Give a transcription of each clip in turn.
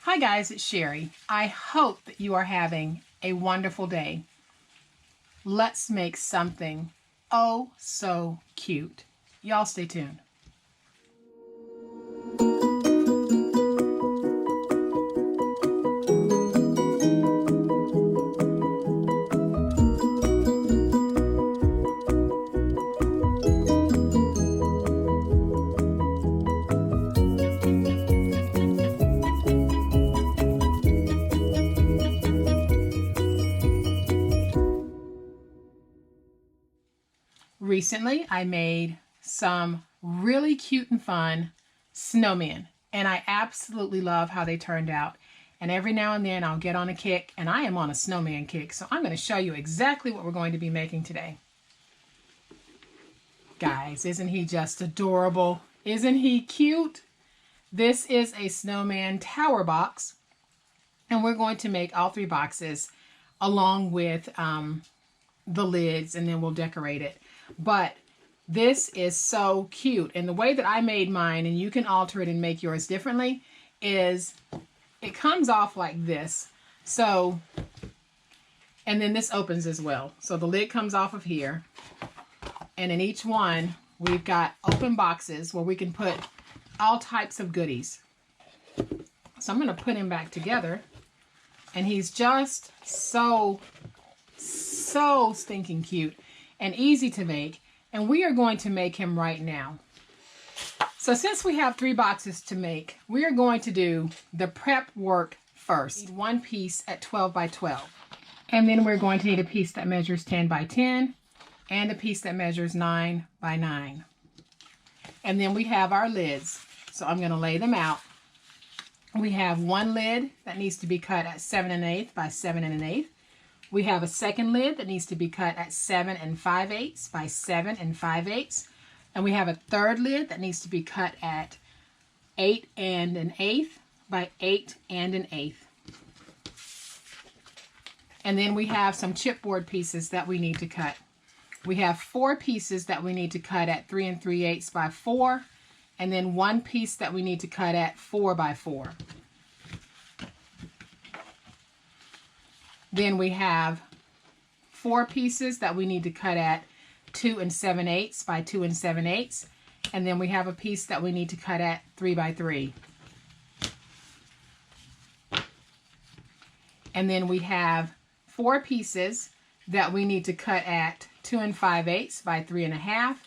Hi guys, it's Sherry. I hope that you are having a wonderful day. Let's make something oh so cute. Y'all stay tuned. Recently, I made some really cute and fun snowmen, and I absolutely love how they turned out. And every now and then I'll get on a kick, and I am on a snowman kick, so I'm going to show you exactly what we're going to be making today. Guys, isn't he just adorable? Isn't he cute? This is a snowman tower box, and we're going to make all 3 boxes along with the lids, and then we'll decorate it. But this is so cute, and the way that I made mine, and you can alter it and make yours differently, is it comes off like this. So, and then this opens as well. So the lid comes off of here, and in each one we've got open boxes where we can put all types of goodies. So I'm going to put him back together, and he's just so stinking cute and easy to make, and we are going to make him right now. So since we have 3 boxes to make, we are going to do the prep work first. One piece at 12 by 12, and then we're going to need a piece that measures 10 by 10 and a piece that measures 9 by 9. And then we have our lids, so I'm going to lay them out. We have one lid that needs to be cut at 7 1/8 by 7 1/8. We have a second lid that needs to be cut at 7 5/8 by 7 5/8. And we have a third lid that needs to be cut at 8 1/8 by 8 1/8. And then we have some chipboard pieces that we need to cut. We have 4 pieces that we need to cut at 3 3/8 by 4. And then 1 piece that we need to cut at 4 by 4. Then we have 4 pieces that we need to cut at 2 7/8 by 2 7/8. And then we have a piece that we need to cut at 3 by 3. And then we have 4 pieces that we need to cut at 2 5/8 by 3 1/2.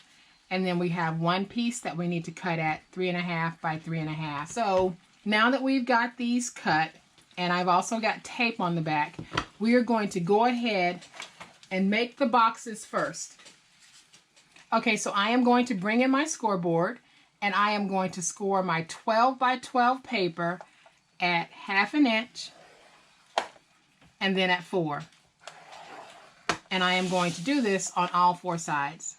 And then we have 1 piece that we need to cut at 3 1/2 by 3 1/2. So now that we've got these cut, and I've also got tape on the back, we are going to go ahead and make the boxes first. Okay, so I am going to bring in my scoreboard, and I am going to score my 12 by 12 paper at 1/2 inch and then at 4. And I am going to do this on all 4 sides.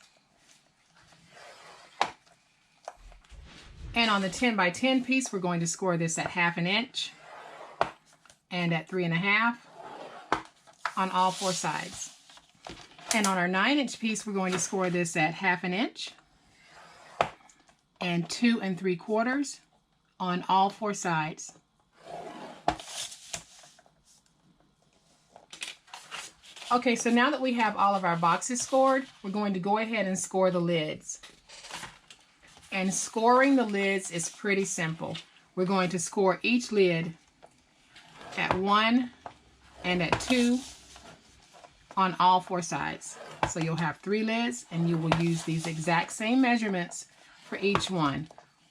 And on the 10 by 10 piece, we're going to score this at 1/2 inch and at 3 1/2 on all 4 sides. And on our 9-inch piece, we're going to score this at 1/2 inch and 2 3/4 on all 4 sides. Okay, so now that we have all of our boxes scored, we're going to go ahead and score the lids. And scoring the lids is pretty simple. We're going to score each lid at 1 and at 2 on all 4 sides. So you'll have 3 lids, and you will use these exact same measurements for each one.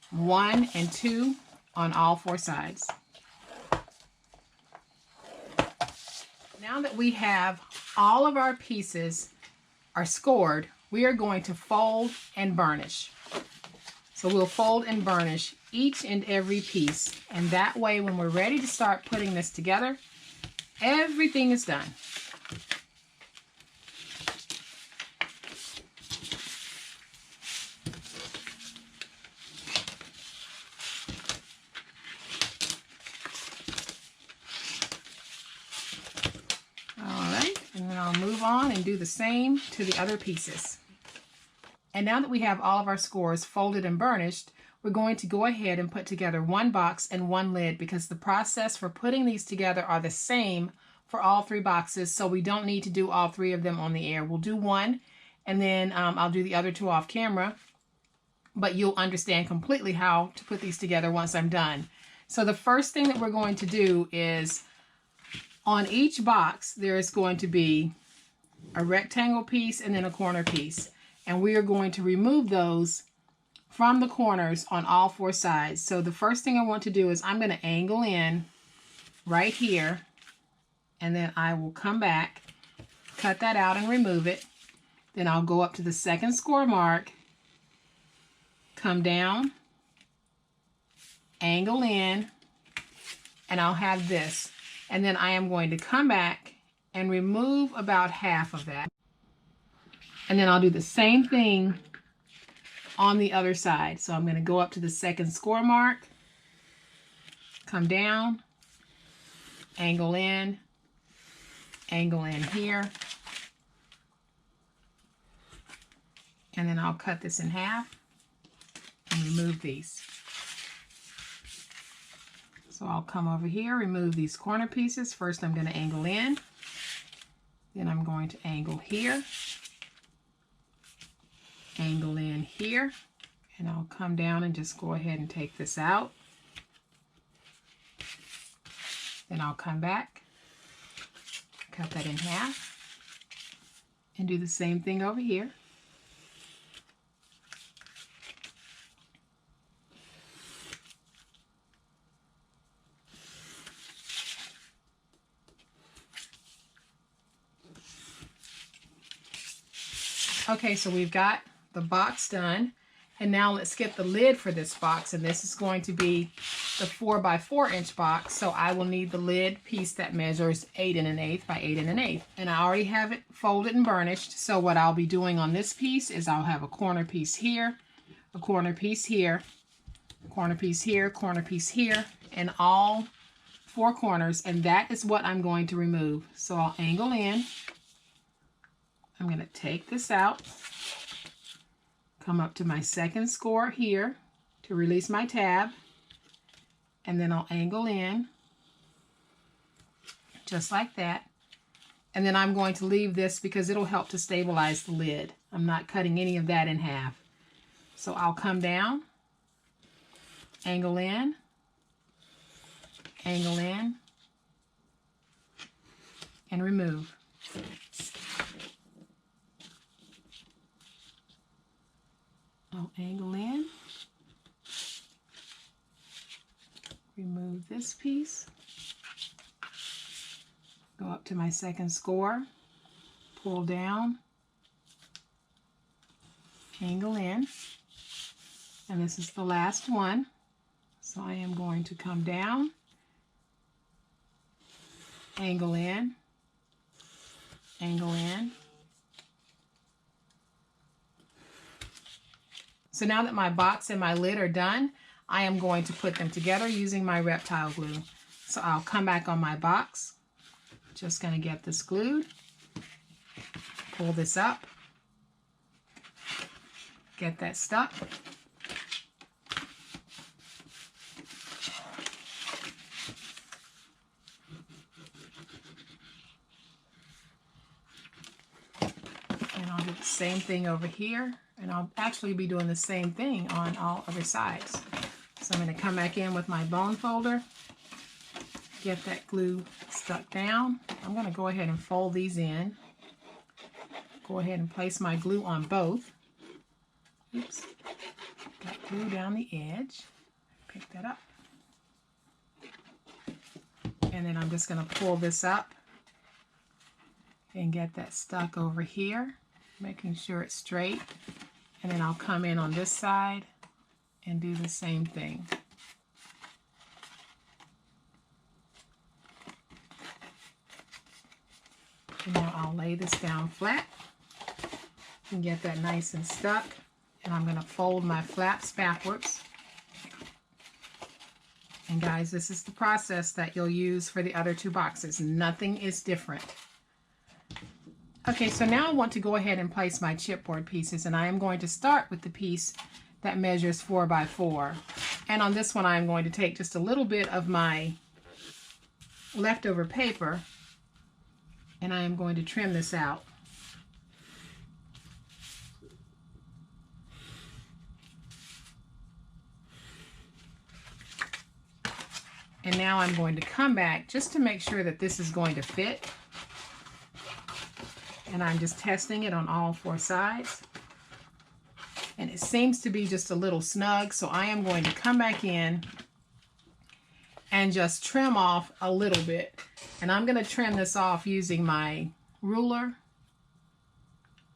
1 and 2 on all 4 sides. Now that we have all of our pieces are scored, we are going to fold and burnish. So we'll fold and burnish each and every piece, and that way when we're ready to start putting this together, everything is done. Alright, and then I'll move on and do the same to the other pieces. And now that we have all of our scores folded and burnished, we're going to go ahead and put together one box and one lid because the process for putting these together are the same for all 3 boxes, so we don't need to do all 3 of them on the air. We'll do one, and then I'll do the other 2 off camera, but you'll understand completely how to put these together once I'm done. So the first thing that we're going to do is on each box, there is going to be a rectangle piece and then a corner piece. And we are going to remove those from the corners on all 4 sides. So the first thing I want to do is I'm going to angle in right here, and then I will come back, cut that out and remove it. Then I'll go up to the second score mark, come down, angle in, and I'll have this. And then I am going to come back and remove about half of that. And then I'll do the same thing on the other side. So I'm going to go up to the second score mark, come down, angle in here, and then I'll cut this in half and remove these. So I'll come over here, remove these corner pieces. First I'm going to angle in, then I'm going to angle here, angle in here, and I'll come down and just go ahead and take this out. Then I'll come back, cut that in half, and do the same thing over here. Okay, so we've got the box done, and now let's get the lid for this box, and this is going to be the 4 by 4 inch box, so I will need the lid piece that measures 8 1/8 by 8 1/8, and I already have it folded and burnished. So what I'll be doing on this piece is I'll have a corner piece here, a corner piece here, corner piece here, corner piece here, and all 4 corners, and that is what I'm going to remove. So I'll angle in, I'm going to take this out, come up to my second score here to release my tab, and then I'll angle in just like that. And then I'm going to leave this because it'll help to stabilize the lid. I'm not cutting any of that in half. So I'll come down, angle in, and remove. I'll angle in, remove this piece, go up to my second score, pull down, angle in, and this is the last one. So I am going to come down, angle in, angle in. So now that my box and my lid are done, I am going to put them together using my reptile glue. So I'll come back on my box, just going to get this glued, pull this up, get that stuck. And I'll do the same thing over here. And I'll actually be doing the same thing on all other sides. So I'm going to come back in with my bone folder, get that glue stuck down. I'm going to go ahead and fold these in. Go ahead and place my glue on both. Oops. Got glue down the edge. Pick that up. And then I'm just going to pull this up and get that stuck over here, making sure it's straight. And then I'll come in on this side and do the same thing. And now I'll lay this down flat and get that nice and stuck. And I'm going to fold my flaps backwards. And guys, this is the process that you'll use for the other 2 boxes. Nothing is different. Okay, so now I want to go ahead and place my chipboard pieces, and I am going to start with the piece that measures 4 by 4. And on this one, I'm going to take just a little bit of my leftover paper, and I am going to trim this out. And now I'm going to come back just to make sure that this is going to fit. And I'm just testing it on all 4 sides. And it seems to be just a little snug, so I am going to come back in and just trim off a little bit. And I'm going to trim this off using my ruler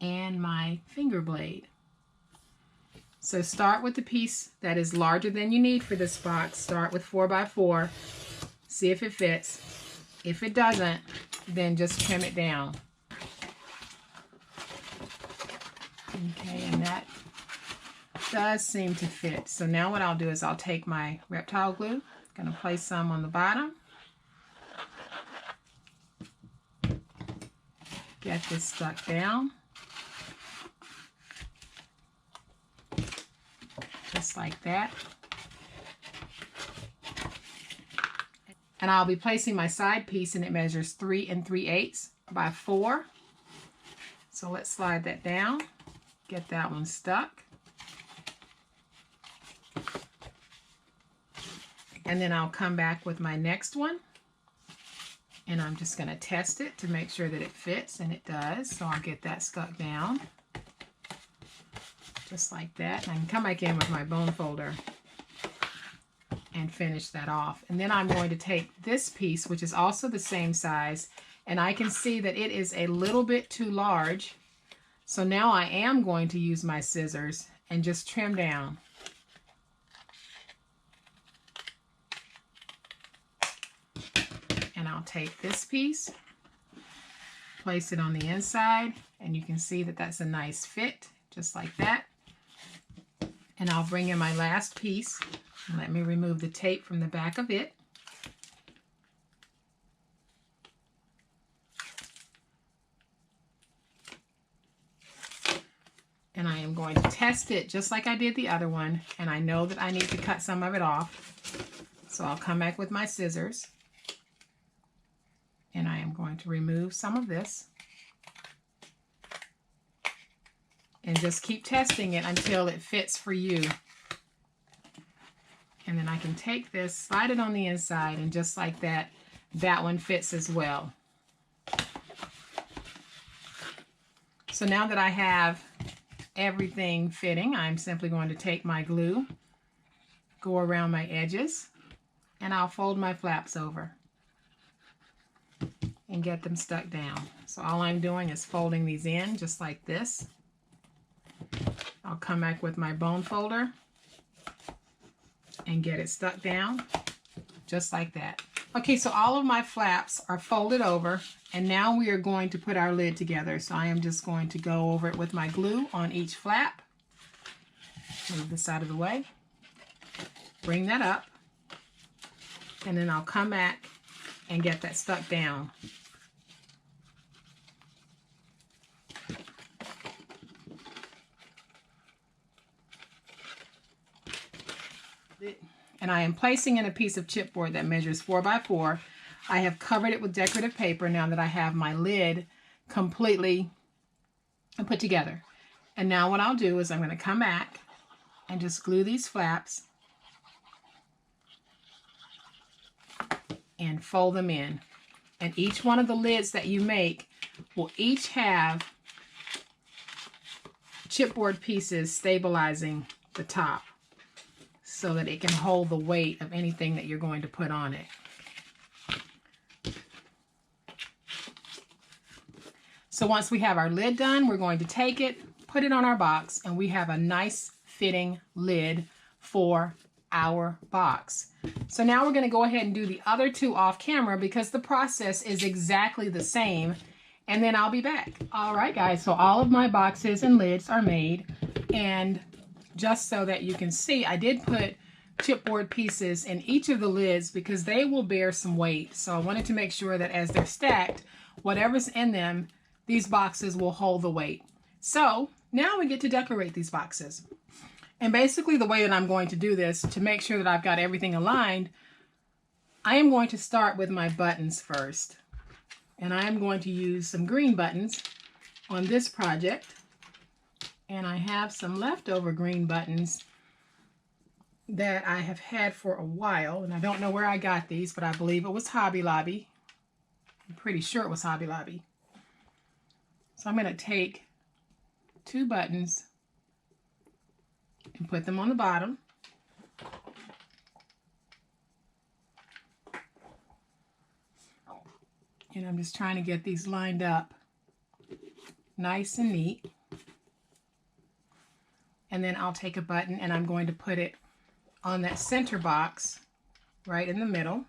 and my finger blade. So start with the piece that is larger than you need for this box. Start with 4 by 4. See if it fits. If it doesn't, then just trim it down. Okay, and that does seem to fit. So now what I'll do is I'll take my reptile glue. I'm going to place some on the bottom. Get this stuck down. Just like that. And I'll be placing my side piece, and it measures 3 3/8 by 4. So let's slide that down. Get that one stuck. And then I'll come back with my next one. And I'm just going to test it to make sure that it fits, and it does. So I'll get that stuck down. Just like that. And I can come back in with my bone folder and finish that off. And then I'm going to take this piece, which is also the same size, and I can see that it is a little bit too large. So now I am going to use my scissors and just trim down. And I'll take this piece, place it on the inside, and you can see that that's a nice fit, just like that. And I'll bring in my last piece. Let me remove the tape from the back of it. And I am going to test it just like I did the other one. And I know that I need to cut some of it off. So I'll come back with my scissors. And I am going to remove some of this. And just keep testing it until it fits for you. And then I can take this, slide it on the inside, and just like that, that one fits as well. So now that I have everything fitting, I'm simply going to take my glue, go around my edges, and I'll fold my flaps over and get them stuck down. So all I'm doing is folding these in just like this. I'll come back with my bone folder and get it stuck down just like that. Okay, so all of my flaps are folded over, and now we are going to put our lid together. So I am just going to go over it with my glue on each flap. Move this out of the way. Bring that up, and then I'll come back and get that stuck down. And I am placing in a piece of chipboard that measures 4 by 4. I have covered it with decorative paper now that I have my lid completely put together. And now what I'll do is I'm going to come back and just glue these flaps and fold them in. And each one of the lids that you make will each have chipboard pieces stabilizing the top, so that it can hold the weight of anything that you're going to put on it. So once we have our lid done, we're going to take it, put it on our box, and we have a nice fitting lid for our box. So now we're going to go ahead and do the other two off camera because the process is exactly the same, and then I'll be back. All right, guys, so all of my boxes and lids are made, and just so that you can see, I did put chipboard pieces in each of the lids because they will bear some weight. So I wanted to make sure that as they're stacked, whatever's in them, these boxes will hold the weight. So now we get to decorate these boxes. And basically the way that I'm going to do this, to make sure that I've got everything aligned, I am going to start with my buttons first. And I am going to use some green buttons on this project. And I have some leftover green buttons that I have had for a while. And I don't know where I got these, but I believe it was Hobby Lobby. I'm pretty sure it was Hobby Lobby. So I'm going to take 2 buttons and put them on the bottom. And I'm just trying to get these lined up nice and neat. And then I'll take a button and I'm going to put it on that center box right in the middle.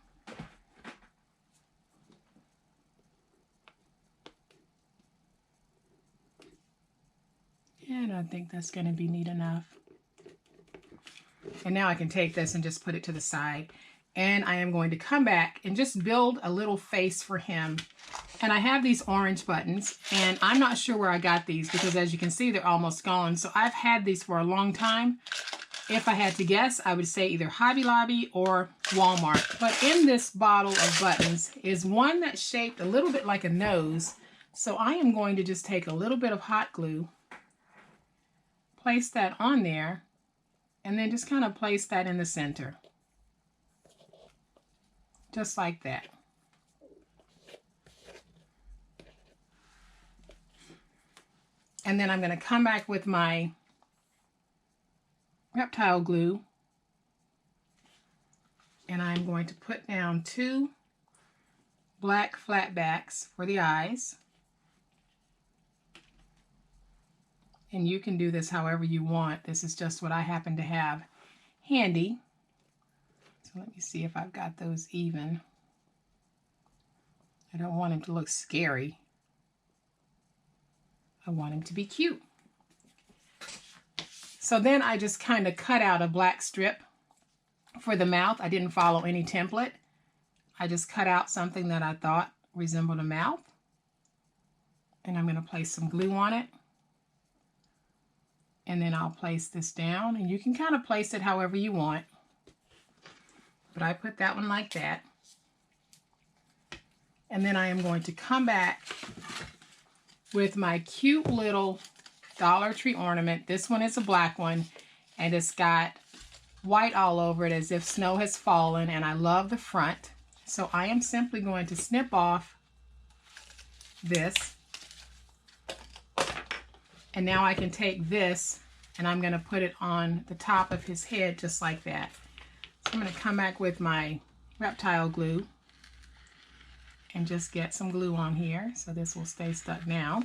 And I think that's going to be neat enough. And now I can take this and just put it to the side. And I am going to come back and just build a little face for him. And I have these orange buttons, and I'm not sure where I got these because as you can see, they're almost gone. So I've had these for a long time. If I had to guess, I would say either Hobby Lobby or Walmart. But in this bottle of buttons is one that's shaped a little bit like a nose. So I am going to just take a little bit of hot glue, place that on there, and then just kind of place that in the center. Just like that. And then I'm going to come back with my reptile glue. And I'm going to put down 2 black flat backs for the eyes. And you can do this however you want. This is just what I happen to have handy. So let me see if I've got those even. I don't want him to look scary. I want him to be cute. So then I just kind of cut out a black strip for the mouth. I didn't follow any template. I just cut out something that I thought resembled a mouth. And I'm going to place some glue on it. And then I'll place this down. And you can kind of place it however you want. But I put that one like that. And then I am going to come back with my cute little Dollar Tree ornament. This one is a black one, and it's got white all over it as if snow has fallen, and I love the front. So I am simply going to snip off this. And now I can take this and I'm going to put it on the top of his head just like that. So I'm going to come back with my reptile glue and just get some glue on here so this will stay stuck now.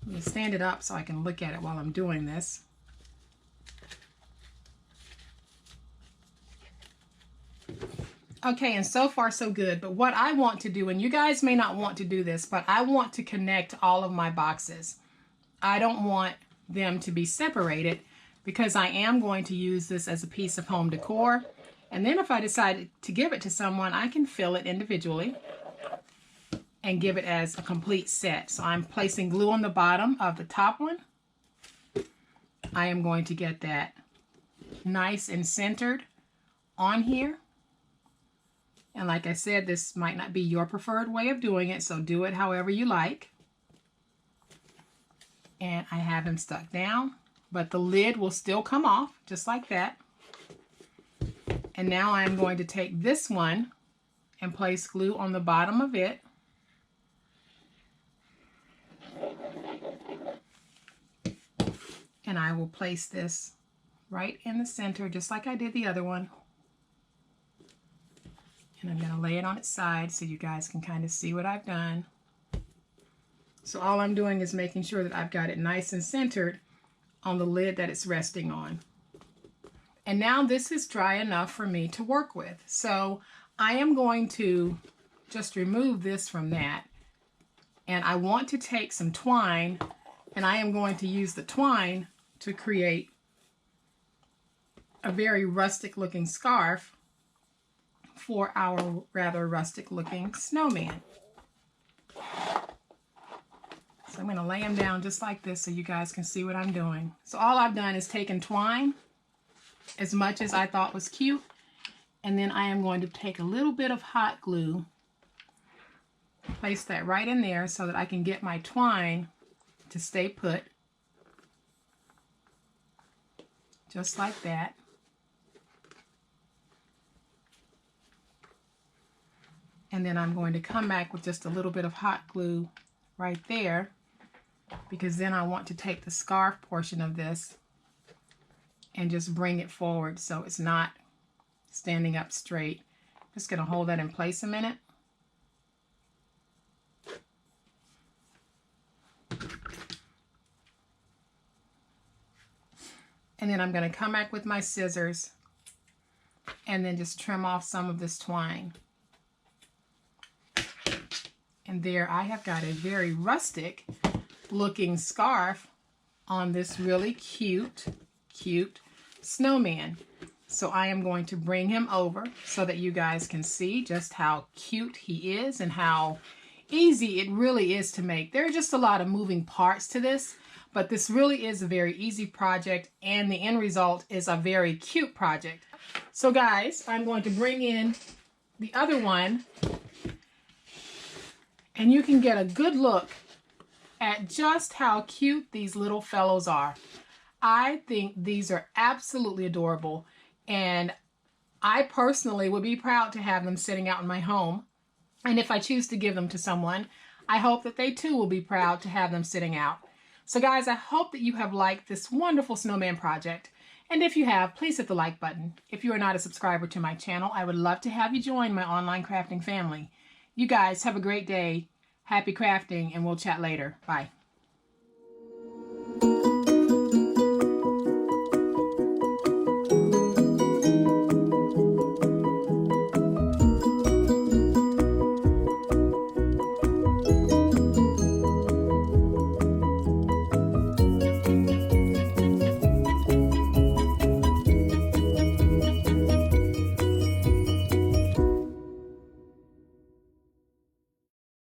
I'm going to stand it up so I can look at it while I'm doing this. Okay, and so far so good, but what I want to do, and you guys may not want to do this, but I want to connect all of my boxes. I don't want them to be separated because I am going to use this as a piece of home decor. And then if I decide to give it to someone, I can fill it individually and give it as a complete set. So I'm placing glue on the bottom of the top one. I am going to get that nice and centered on here. And like I said, this might not be your preferred way of doing it, so do it however you like. And I have him stuck down, but the lid will still come off, just like that. And now I'm going to take this one and place glue on the bottom of it. And I will place this right in the center, just like I did the other one. And I'm going to lay it on its side so you guys can kind of see what I've done. So all I'm doing is making sure that I've got it nice and centered on the lid that it's resting on. And now this is dry enough for me to work with. So I am going to just remove this from that. And I want to take some twine, and I am going to use the twine to create a very rustic looking scarf for our rather rustic looking snowman. So So I'm going to lay them down just like this so you guys can see what I'm doing. So all I've done is taken twine, as much as I thought was cute, and then I am going to take a little bit of hot glue, place that right in there so that I can get my twine to stay put. Just like that. And then I'm going to come back with just a little bit of hot glue right there, because then I want to take the scarf portion of this and just bring it forward so it's not standing up straight. Just going to hold that in place a minute. And then I'm going to come back with my scissors and then just trim off some of this twine. And there I have got a very rustic looking scarf on this really cute snowman. So I am going to bring him over so that you guys can see just how cute he is and how easy it really is to make. There are just a lot of moving parts to this, but this really is a very easy project, and the end result is a very cute project. So guys, I'm going to bring in the other one, and you can get a good look at just how cute these little fellows are. I think these are absolutely adorable, and I personally would be proud to have them sitting out in my home. And if I choose to give them to someone, I hope that they too will be proud to have them sitting out. So guys, I hope that you have liked this wonderful snowman project. And if you have, please hit the like button. If you are not a subscriber to my channel, I would love to have you join my online crafting family. You guys have a great day. Happy crafting, and we'll chat later. Bye.